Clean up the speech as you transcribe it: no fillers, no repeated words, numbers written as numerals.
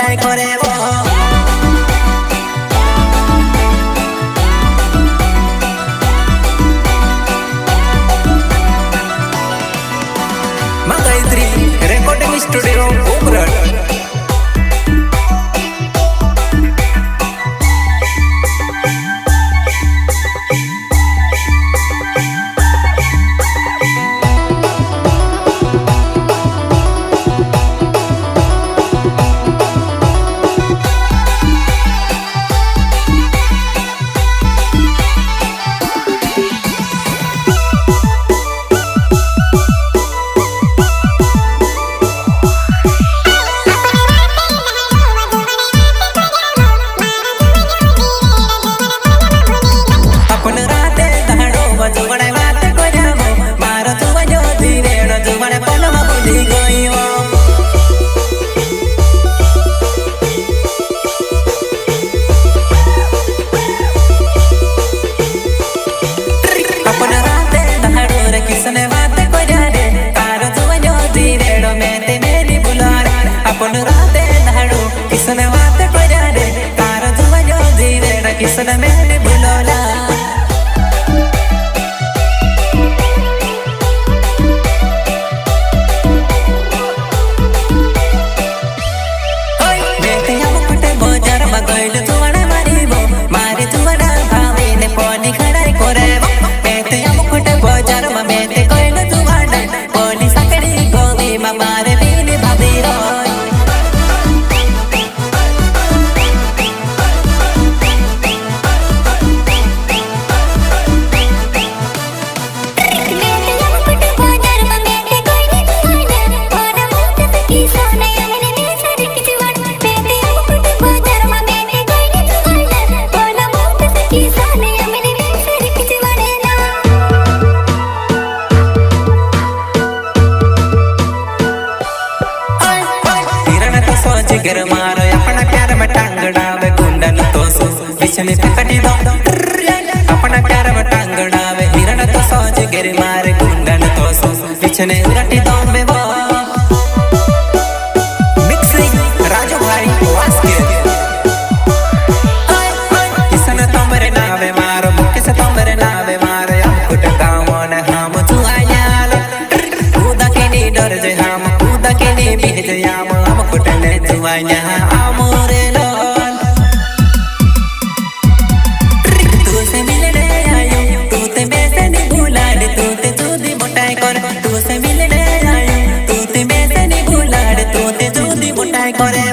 मोटाई करे वो गायत्री रेकॉर्डिंग स्टुडिओ उमरठ। किसने मैंने बुलाया जिगर मारो अपना प्यार में टांग डावे गुंडन तो सो बिछने पे कटी दो अपना प्यार में टांग डावे हिरण तो सो जिगर मारे गुंडन तो सो बिछने उलटी दो में वो मिक्सिंग राजू भाई वास्के किसने तो मेरे नावे मारो मुक्के से तो मेरे नावे मारो हम कुट गाँव ने हम तू आयाल कूदा के नी डर जे हम कूदा के नी बीज हम कुटने तुआया आमोरे लोल तू से मिलने आयो तू ते में से नहीं भूला दे तू ते जूदी मोटाई कर तू से मिलने आयो तू ते में से नहीं भूला दे तू ते जूदी मोटाई करे